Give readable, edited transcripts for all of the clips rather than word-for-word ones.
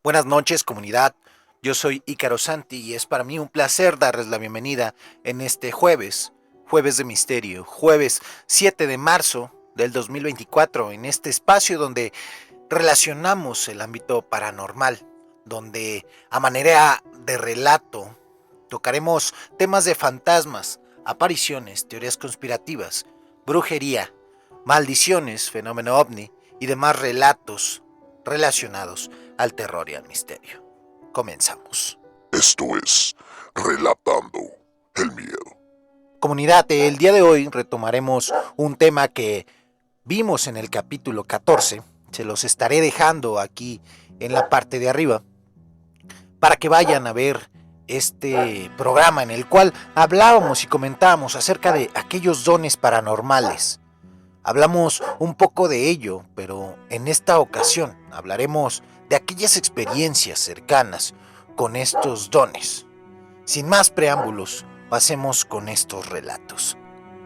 Buenas noches, comunidad. Yo soy Ícaro Santi y es para mí un placer darles la bienvenida en este jueves de misterio, jueves 7 de marzo del 2024, en este espacio donde relacionamos el ámbito paranormal, donde a manera de relato tocaremos temas de fantasmas, apariciones, teorías conspirativas, brujería, maldiciones, fenómeno ovni y demás relatos relacionados al terror y al misterio. Comenzamos. Esto es Relatando el Miedo. Comunidad, el día de hoy retomaremos un tema que vimos en el capítulo 14. Se los estaré dejando aquí en la parte de arriba para que vayan a ver este programa en el cual hablábamos y comentábamos acerca de aquellos dones paranormales. Hablamos un poco de ello, pero en esta ocasión hablaremos de aquellas experiencias cercanas con estos dones. Sin más preámbulos, pasemos con estos relatos.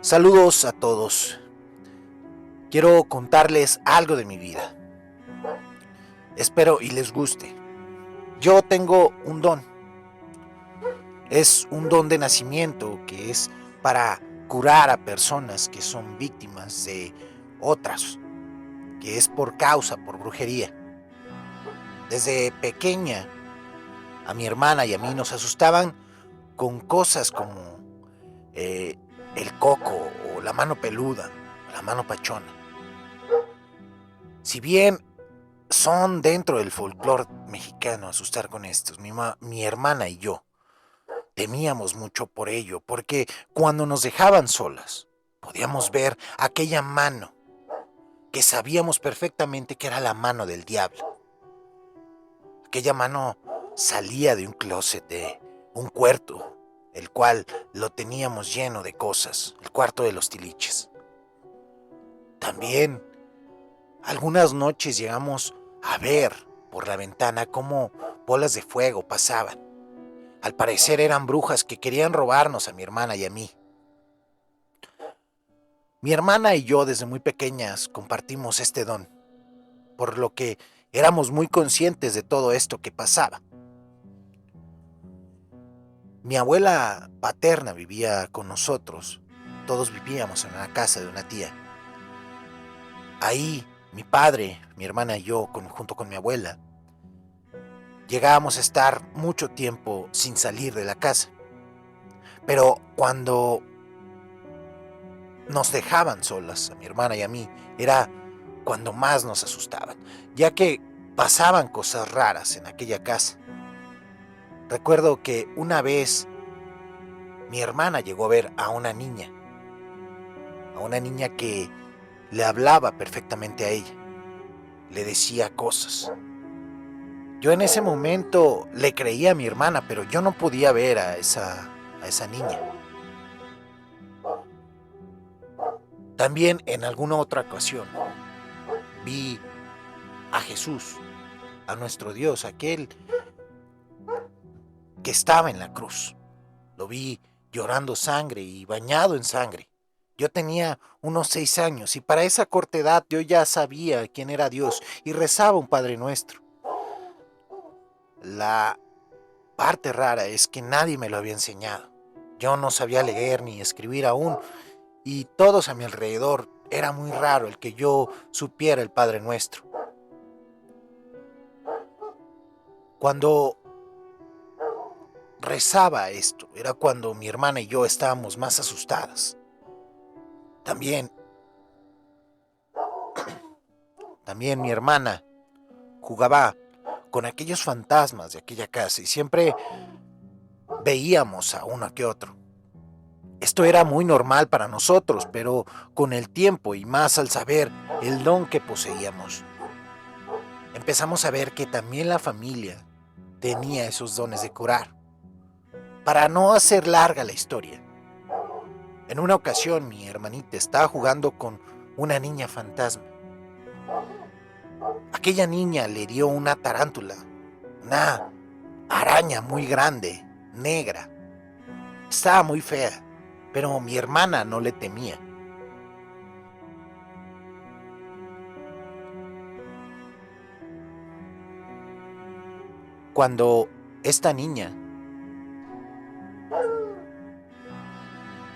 Saludos a todos. Quiero contarles algo de mi vida. Espero y les guste. Yo tengo un don. Es un don de nacimiento que es para curar a personas que son víctimas de otras, que es por brujería. Desde pequeña, a mi hermana y a mí nos asustaban con cosas como el coco o la mano peluda, o la mano pachona. Si bien son dentro del folclore mexicano asustar con estos, mi hermana y yo temíamos mucho por ello, porque cuando nos dejaban solas, podíamos ver aquella mano que sabíamos perfectamente que era la mano del diablo. Aquella mano salía de un closet, de un cuarto, el cual lo teníamos lleno de cosas, el cuarto de los tiliches. También algunas noches llegamos a ver por la ventana cómo bolas de fuego pasaban. Al parecer eran brujas que querían robarnos a mi hermana y a mí. Mi hermana y yo desde muy pequeñas compartimos este don, por lo que éramos muy conscientes de todo esto que pasaba. Mi abuela paterna vivía con nosotros. Todos vivíamos en una casa de una tía. Ahí, mi padre, mi hermana y yo, junto con mi abuela, llegábamos a estar mucho tiempo sin salir de la casa. Pero cuando nos dejaban solas, a mi hermana y a mí, era cuando más nos asustaban, ya que pasaban cosas raras en aquella casa. Recuerdo que una vez mi hermana llegó a ver a una niña que le hablaba perfectamente a ella, le decía cosas. Yo en ese momento le creía a mi hermana, pero yo no podía ver a esa niña. También en alguna otra ocasión vi a Jesús, a nuestro Dios, aquel que estaba en la cruz. Lo vi llorando sangre y bañado en sangre. Yo tenía unos 6 años y para esa corta edad yo ya sabía quién era Dios y rezaba un Padre Nuestro. La parte rara es que nadie me lo había enseñado. Yo no sabía leer ni escribir aún y todos a mi alrededor era muy raro el que yo supiera el Padre Nuestro. Cuando rezaba esto, era cuando mi hermana y yo estábamos más asustadas. También mi hermana jugaba con aquellos fantasmas de aquella casa y siempre veíamos a uno que otro. Esto era muy normal para nosotros, pero con el tiempo y más al saber el don que poseíamos, empezamos a ver que también la familia tenía esos dones de curar. Para no hacer larga la historia, en una ocasión mi hermanita estaba jugando con una niña fantasma. Aquella niña le dio una tarántula, una araña muy grande, negra. Estaba muy fea, pero mi hermana no le temía. cuando esta niña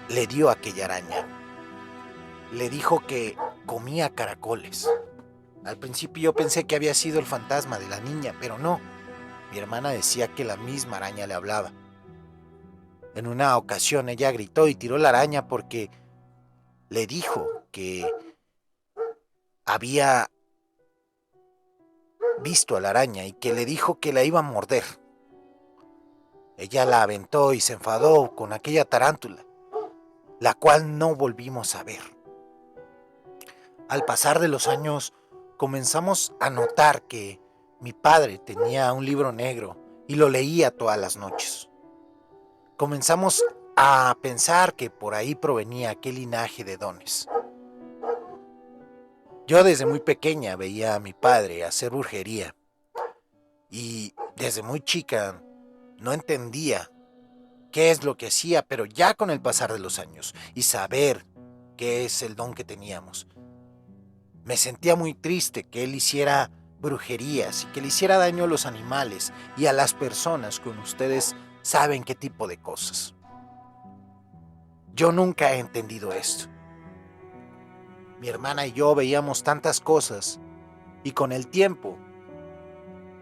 le dio a aquella araña. Le dijo que comía caracoles. Al principio yo pensé que había sido el fantasma de la niña, pero no. Mi hermana decía que la misma araña le hablaba. En una ocasión ella gritó y tiró la araña porque le dijo que había visto a la araña y que le dijo que la iba a morder. Ella la aventó y se enfadó con aquella tarántula, la cual no volvimos a ver. Al pasar de los años, comenzamos a notar que mi padre tenía un libro negro y lo leía todas las noches. Comenzamos a pensar que por ahí provenía aquel linaje de dones. Yo desde muy pequeña veía a mi padre hacer brujería y desde muy chica no entendía qué es lo que hacía, pero ya con el pasar de los años y saber qué es el don que teníamos, me sentía muy triste que él hiciera brujerías y que le hiciera daño a los animales y a las personas con ustedes saben qué tipo de cosas. Yo nunca he entendido esto. Mi hermana y yo veíamos tantas cosas y con el tiempo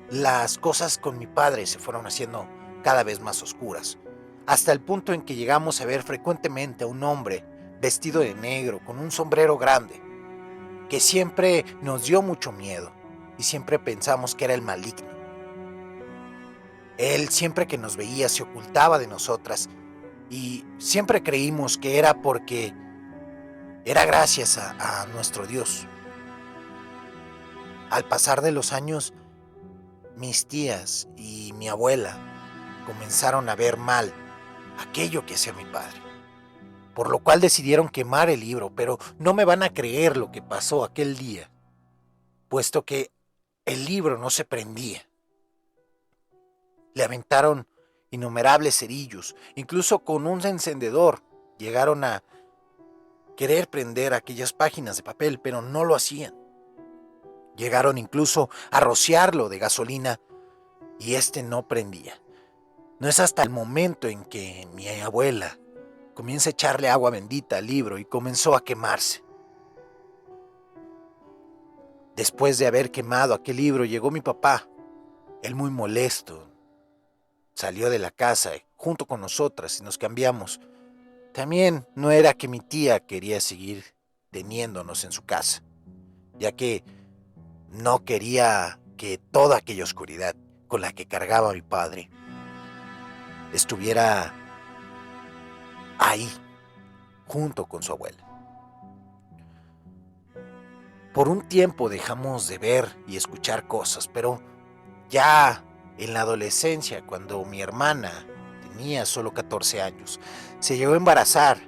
las cosas con mi padre se fueron haciendo cada vez más oscuras, hasta el punto en que llegamos a ver frecuentemente a un hombre vestido de negro con un sombrero grande, que siempre nos dio mucho miedo y siempre pensamos que era el maligno. Él siempre que nos veía se ocultaba de nosotras y siempre creímos que era porque era gracias a nuestro Dios. Al pasar de los años, mis tías y mi abuela comenzaron a ver mal aquello que hacía mi padre, por lo cual decidieron quemar el libro, pero no me van a creer lo que pasó aquel día, puesto que el libro no se prendía. Le aventaron innumerables cerillos, incluso con un encendedor llegaron a querer prender aquellas páginas de papel, pero no lo hacían. Llegaron incluso a rociarlo de gasolina y no prendía. No es hasta el momento en que mi abuela comienza a echarle agua bendita al libro y comenzó a quemarse. Después de haber quemado aquel libro, llegó mi papá. Él muy molesto salió de la casa junto con nosotras y nos cambiamos. También no era que mi tía quería seguir teniéndonos en su casa, ya que no quería que toda aquella oscuridad con la que cargaba mi padre estuviera ahí, junto con su abuela. Por un tiempo dejamos de ver y escuchar cosas, pero ya en la adolescencia, cuando mi hermana tenía solo 14 años, se llegó a embarazar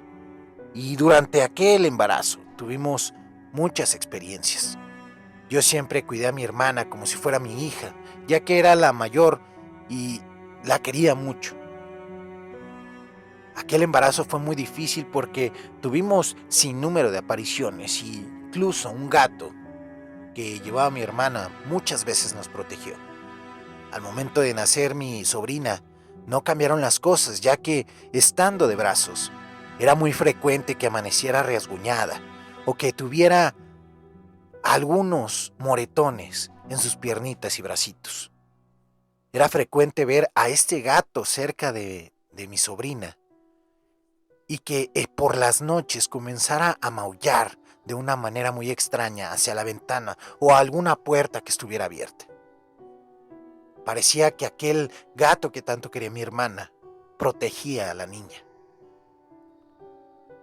y durante aquel embarazo tuvimos muchas experiencias. Yo siempre cuidé a mi hermana como si fuera mi hija, ya que era la mayor y la quería mucho. Aquel embarazo fue muy difícil porque tuvimos sin número de apariciones y incluso un gato que llevaba a mi hermana muchas veces nos protegió. Al momento de nacer mi sobrina, no cambiaron las cosas, ya que estando de brazos, era muy frecuente que amaneciera rasguñada o que tuviera algunos moretones en sus piernitas y bracitos. Era frecuente ver a este gato cerca de mi sobrina y que por las noches comenzara a maullar de una manera muy extraña hacia la ventana o a alguna puerta que estuviera abierta. Parecía que aquel gato que tanto quería mi hermana protegía a la niña.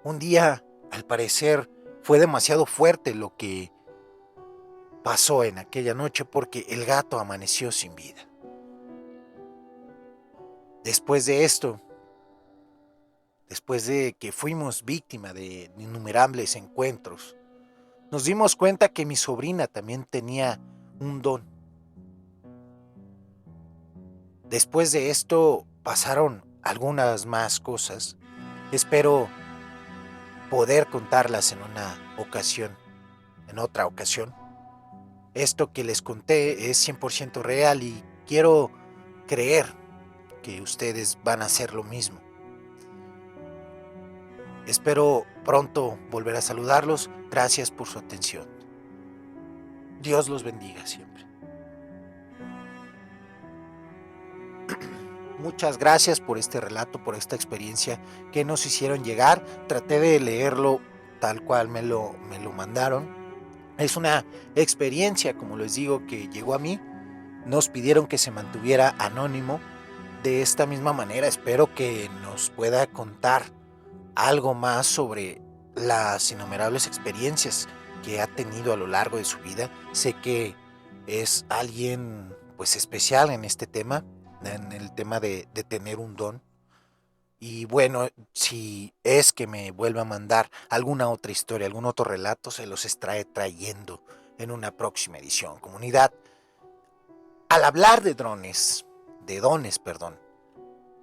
Un día, al parecer, fue demasiado fuerte lo que pasó en aquella noche porque el gato amaneció sin vida. Después de esto, después de que fuimos víctima de innumerables encuentros, nos dimos cuenta que mi sobrina también tenía un don. Después de esto pasaron algunas más cosas. Espero poder contarlas en otra ocasión. Esto que les conté es 100% real y quiero creer que ustedes van a hacer lo mismo. Espero pronto volver a saludarlos. Gracias por su atención. Dios los bendiga siempre. Muchas gracias por este relato, por esta experiencia que nos hicieron llegar. Traté de leerlo tal cual me lo mandaron. Es una experiencia, como les digo, que llegó a mí. Nos pidieron que se mantuviera anónimo. De esta misma manera espero que nos pueda contar algo más sobre las innumerables experiencias que ha tenido a lo largo de su vida. Sé que es alguien pues especial en este tema, en el tema de tener un don. Y bueno, si es que me vuelve a mandar alguna otra historia, algún otro relato, se los estaré trayendo en una próxima edición. Comunidad, al hablar de dones,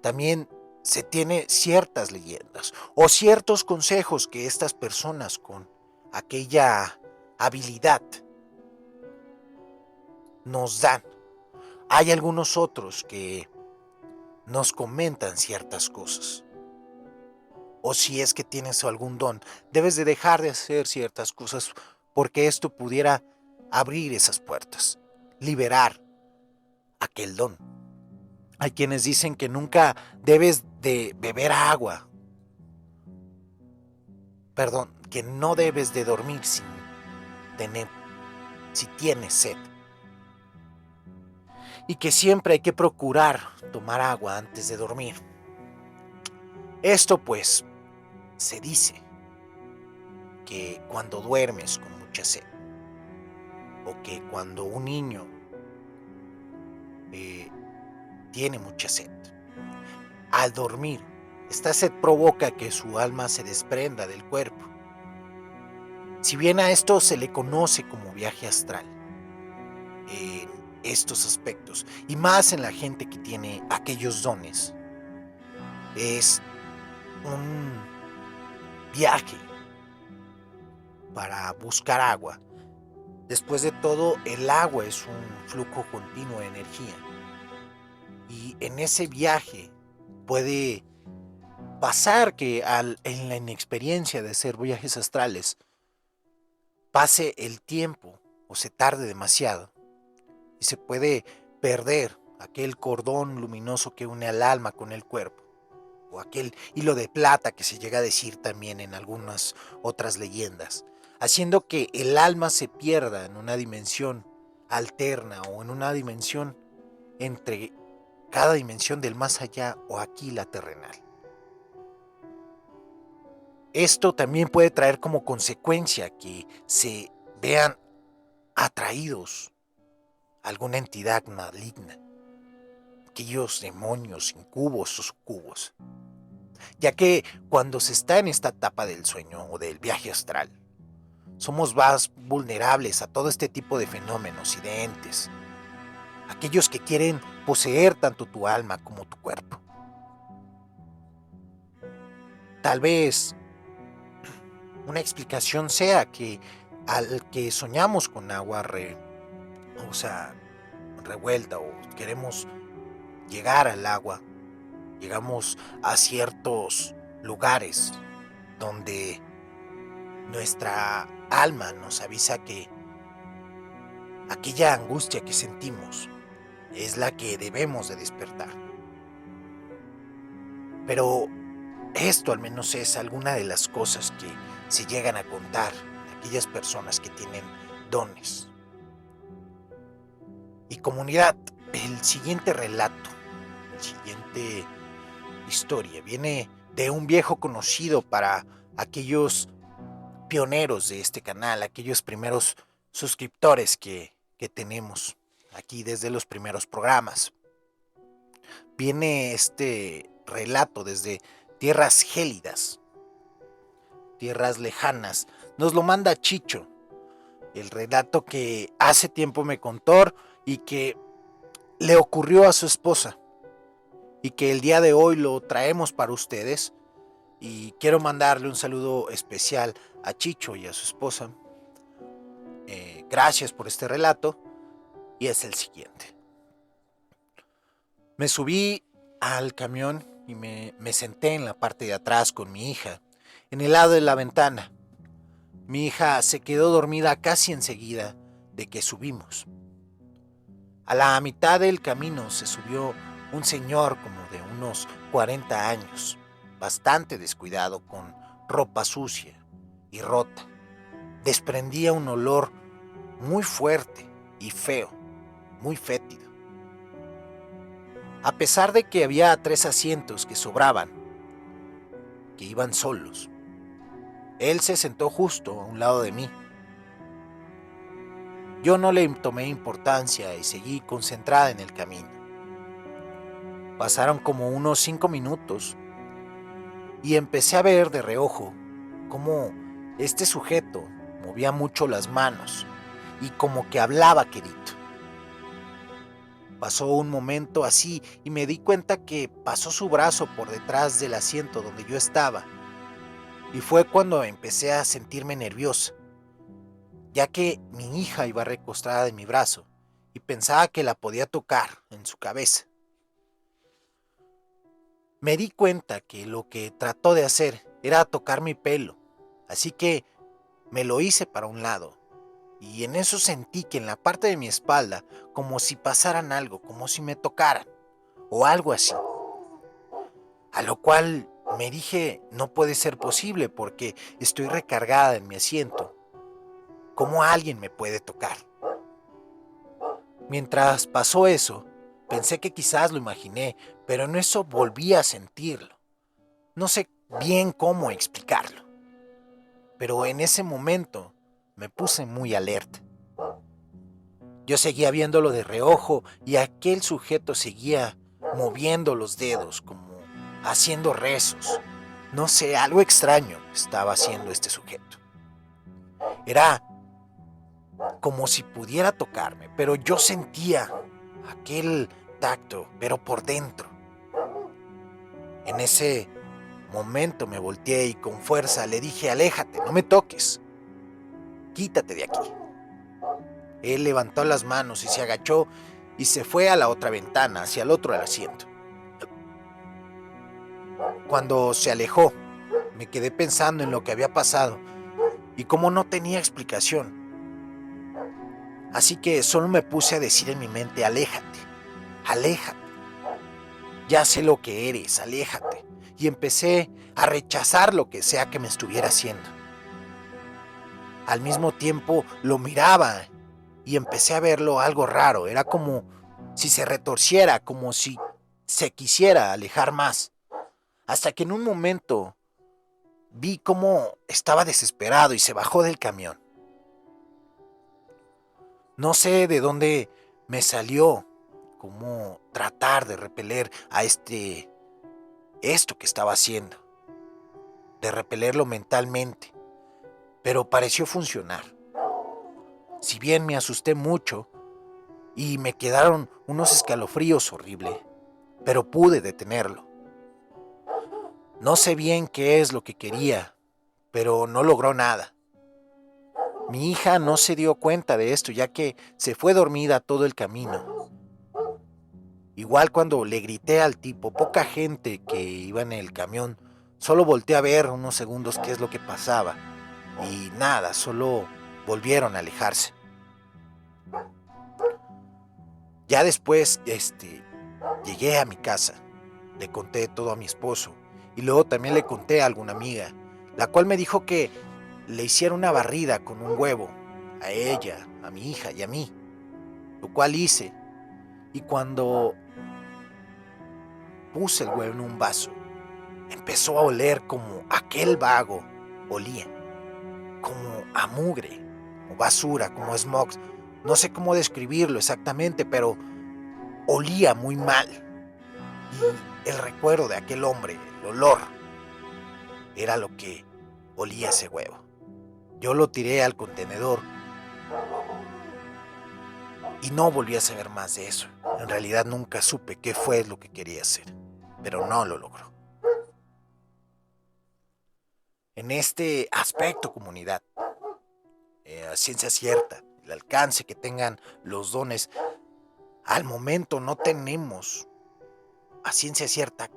también se tiene ciertas leyendas o ciertos consejos que estas personas con aquella habilidad nos dan. Hay algunos otros que nos comentan ciertas cosas. O si es que tienes algún don, debes de dejar de hacer ciertas cosas porque esto pudiera abrir esas puertas, liberar aquel don. Hay quienes dicen que nunca debes de beber agua. Que no debes de dormir si tienes sed. Y que siempre hay que procurar tomar agua antes de dormir. Esto pues se dice que cuando duermes con mucha sed, o que cuando un niño tiene mucha sed, al dormir, esta sed provoca que su alma se desprenda del cuerpo. Si bien a esto se le conoce como viaje astral, en estos aspectos, y más en la gente que tiene aquellos dones, es un viaje para buscar agua. Después de todo, el agua es un flujo continuo de energía. Y en ese viaje puede pasar que en la inexperiencia de hacer viajes astrales, pase el tiempo o se tarde demasiado y se puede perder aquel cordón luminoso que une al alma con el cuerpo, o aquel hilo de plata que se llega a decir también en algunas otras leyendas, haciendo que el alma se pierda en una dimensión alterna o en una dimensión entre cada dimensión del más allá o aquí la terrenal. Esto también puede traer como consecuencia que se vean atraídos a alguna entidad maligna, aquellos demonios, incubos o sucubos, ya que cuando se está en esta etapa del sueño o del viaje astral, somos más vulnerables a todo este tipo de fenómenos y de entes, aquellos que quieren poseer tanto tu alma como tu cuerpo. Tal vez una explicación sea que al que soñamos con agua revuelta o queremos llegar al agua, llegamos a ciertos lugares donde nuestra alma nos avisa que aquella angustia que sentimos es la que debemos de despertar. Pero esto al menos es alguna de las cosas que se llegan a contar de aquellas personas que tienen dones. Y comunidad, el siguiente relato, la siguiente historia viene de un viejo conocido para aquellos pioneros de este canal, aquellos primeros suscriptores que tenemos aquí desde los primeros programas. Viene este relato desde tierras gélidas, tierras lejanas. Nos lo manda Chicho, el relato que hace tiempo me contó y que le ocurrió a su esposa y que el día de hoy lo traemos para ustedes. Y quiero mandarle un saludo especial a Chicho y a su esposa. Gracias por este relato y es el siguiente. Me subí al camión y me senté en la parte de atrás con mi hija, en el lado de la ventana. Mi hija se quedó dormida casi enseguida de que subimos. A la mitad del camino se subió un señor como de unos 40 años, bastante descuidado, con ropa sucia y rota. Desprendía un olor muy fuerte y feo, muy fétido. A pesar de que había 3 asientos que sobraban, que iban solos, él se sentó justo a un lado de mí. Yo no le tomé importancia y seguí concentrada en el camino. Pasaron como unos 5 minutos y empecé a ver de reojo cómo este sujeto movía mucho las manos y como que hablaba quedito. Pasó un momento así y me di cuenta que pasó su brazo por detrás del asiento donde yo estaba. Y fue cuando empecé a sentirme nerviosa, ya que mi hija iba recostada en mi brazo y pensaba que la podía tocar en su cabeza. Me di cuenta que lo que trató de hacer era tocar mi pelo, así que me lo hice para un lado. Y en eso sentí que en la parte de mi espalda, como si pasaran algo, como si me tocaran, o algo así. A lo cual me dije, no puede ser posible porque estoy recargada en mi asiento. ¿Cómo alguien me puede tocar? Mientras pasó eso, pensé que quizás lo imaginé, pero en eso volví a sentirlo. No sé bien cómo explicarlo, pero en ese momento me puse muy alerta. Yo seguía viéndolo de reojo y aquel sujeto seguía moviendo los dedos como haciendo rezos. No sé, algo extraño estaba haciendo este sujeto. Era como si pudiera tocarme, pero yo sentía aquel tacto, pero por dentro. En ese momento me volteé y con fuerza le dije, aléjate, no me toques, quítate de aquí. Él levantó las manos y se agachó y se fue a la otra ventana, hacia el otro asiento. Cuando se alejó, me quedé pensando en lo que había pasado y cómo no tenía explicación. Así que solo me puse a decir en mi mente, aléjate, aléjate. Ya sé lo que eres, aléjate. Y empecé a rechazar lo que sea que me estuviera haciendo. Al mismo tiempo lo miraba y empecé a verlo algo raro. Era como si se retorciera, como si se quisiera alejar más. Hasta que en un momento vi cómo estaba desesperado y se bajó del camión. No sé de dónde me salió cómo tratar de repeler a esto que estaba haciendo, de repelerlo mentalmente, pero pareció funcionar. Si bien me asusté mucho y me quedaron unos escalofríos horribles, pero pude detenerlo. No sé bien qué es lo que quería, pero no logró nada. Mi hija no se dio cuenta de esto, ya que se fue dormida todo el camino. Igual cuando le grité al tipo, poca gente que iba en el camión, solo volteé a ver unos segundos qué es lo que pasaba. Y nada, solo volvieron a alejarse. Ya después, llegué a mi casa, le conté todo a mi esposo y luego también le conté a alguna amiga, la cual me dijo que le hiciera una barrida con un huevo a ella, a mi hija y a mí, lo cual hice. Y cuando puse el huevo en un vaso, empezó a oler como aquel vago olía, como a mugre, como basura, como smog. No sé cómo describirlo exactamente, pero olía muy mal. Y el recuerdo de aquel hombre, el olor, era lo que olía ese huevo. Yo lo tiré al contenedor y no volví a saber más de eso. En realidad nunca supe qué fue lo que quería hacer, pero no lo logró. En este aspecto, comunidad, a ciencia cierta, el alcance que tengan los dones, al momento no tenemos a ciencia cierta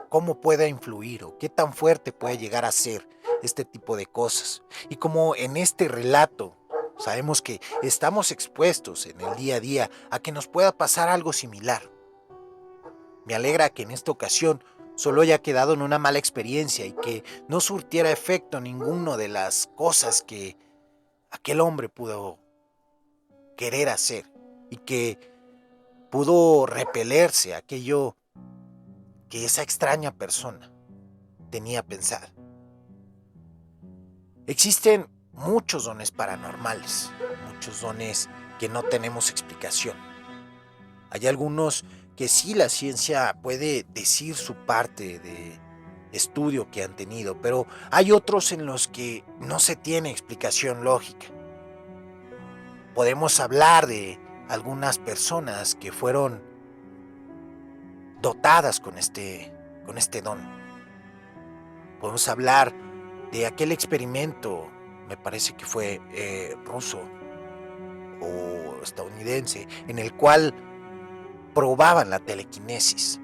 cómo puede influir o qué tan fuerte puede llegar a ser este tipo de cosas. Y como en este relato sabemos que estamos expuestos en el día a día a que nos pueda pasar algo similar. Me alegra que en esta ocasión solo haya quedado en una mala experiencia y que no surtiera efecto ninguna de las cosas que aquel hombre pudo querer hacer y que pudo repelerse aquello que esa extraña persona tenía pensado. Existen muchos dones paranormales, muchos dones que no tenemos explicación. Hay algunos que sí la ciencia puede decir su parte de estudio que han tenido, pero hay otros en los que no se tiene explicación lógica. Podemos hablar de algunas personas que fueron dotadas con este don. Podemos hablar de aquel experimento, me parece que fue ruso o estadounidense, en el cual probaban la telequinesis.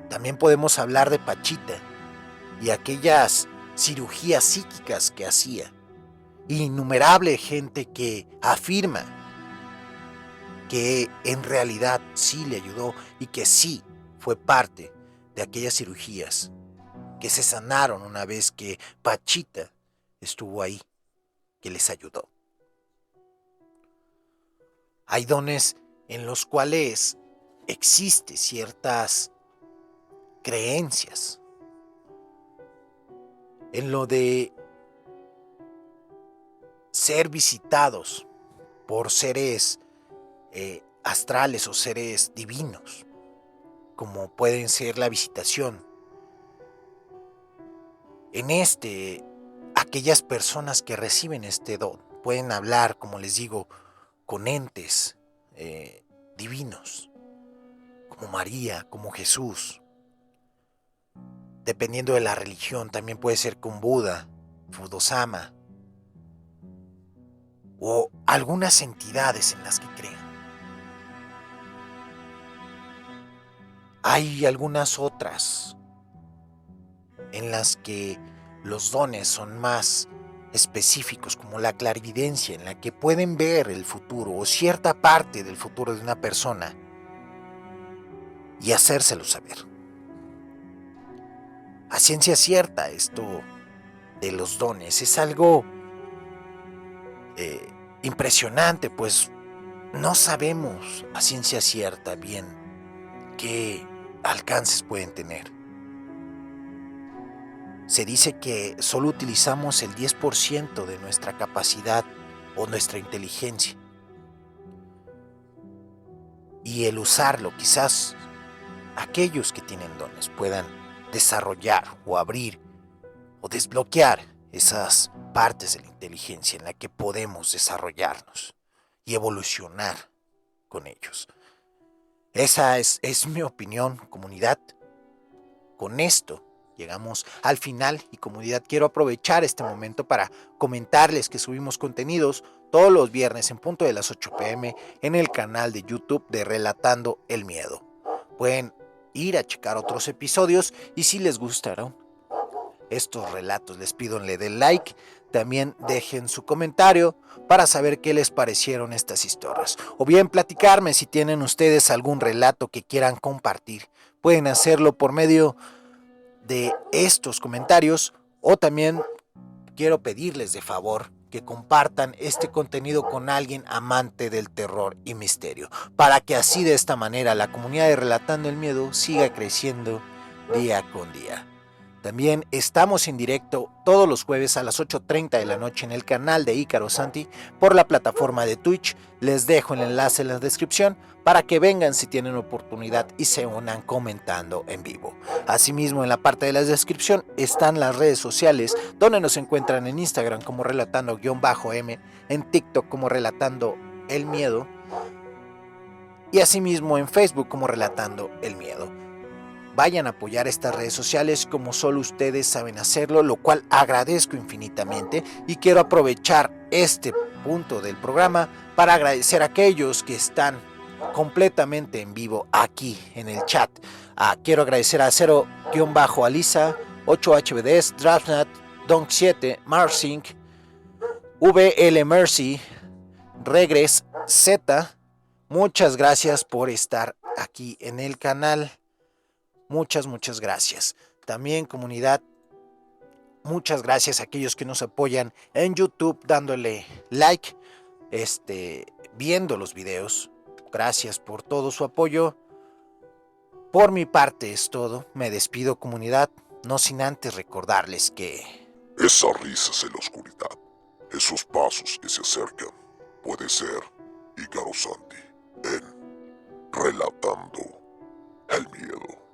También podemos hablar de Pachita y aquellas cirugías psíquicas que hacía. Innumerable gente que afirma que en realidad sí le ayudó y que sí fue parte de aquellas cirugías que se sanaron una vez que Pachita estuvo ahí, que les ayudó. Hay dones en los cuales existen ciertas creencias en lo de ser visitados por seres astrales o seres divinos, como pueden ser la visitación. En aquellas personas que reciben este don pueden hablar, como les digo, con entes divinos, como María, como Jesús. Dependiendo de la religión, también puede ser con Buda, Fudosama, o algunas entidades en las que crean. Hay algunas otras en las que los dones son más específicos, como la clarividencia, en la que pueden ver el futuro o cierta parte del futuro de una persona y hacérselo saber. A ciencia cierta, esto de los dones es algo impresionante, pues no sabemos a ciencia cierta bien qué alcances pueden tener. Se dice que solo utilizamos el 10% de nuestra capacidad o nuestra inteligencia. Y el usarlo, quizás aquellos que tienen dones puedan desarrollar o abrir o desbloquear esas partes de la inteligencia en la que podemos desarrollarnos y evolucionar con ellos. Esa es mi opinión, comunidad. Con esto llegamos al final y, comunidad, quiero aprovechar este momento para comentarles que subimos contenidos todos los viernes en punto de las 8 p.m. en el canal de YouTube de Relatando el Miedo. Pueden ir a checar otros episodios y si les gustaron estos relatos, les pido le den like, también dejen su comentario para saber qué les parecieron estas historias, o bien platicarme si tienen ustedes algún relato que quieran compartir. Pueden hacerlo por medio de estos comentarios, o también quiero pedirles de favor que compartan este contenido con alguien amante del terror y misterio, para que así de esta manera la comunidad de Relatando el Miedo siga creciendo día con día. También estamos en directo todos los jueves a las 8:30 de la noche en el canal de Ícaro Santi por la plataforma de Twitch. Les dejo el enlace en la descripción para que vengan si tienen oportunidad y se unan comentando en vivo. Asimismo, en la parte de la descripción están las redes sociales donde nos encuentran en Instagram como Relatando_M, en TikTok como Relatando el Miedo y asimismo en Facebook como Relatando el Miedo. Vayan a apoyar estas redes sociales como solo ustedes saben hacerlo, lo cual agradezco infinitamente, y quiero aprovechar este punto del programa para agradecer a aquellos que están completamente en vivo aquí en el chat. Quiero agradecer a 0-Alisa, 8HBDs, Draftnat, Donk7, Marsink, VL Mercy, Regress Z. Muchas gracias por estar aquí en el canal. Muchas gracias. También, comunidad, muchas gracias a aquellos que nos apoyan en YouTube dándole like, viendo los videos. Gracias por todo su apoyo. Por mi parte es todo. Me despido, comunidad, no sin antes recordarles que esas risas en la oscuridad, esos pasos que se acercan, puede ser Ícaro Santi en Relatando el Miedo.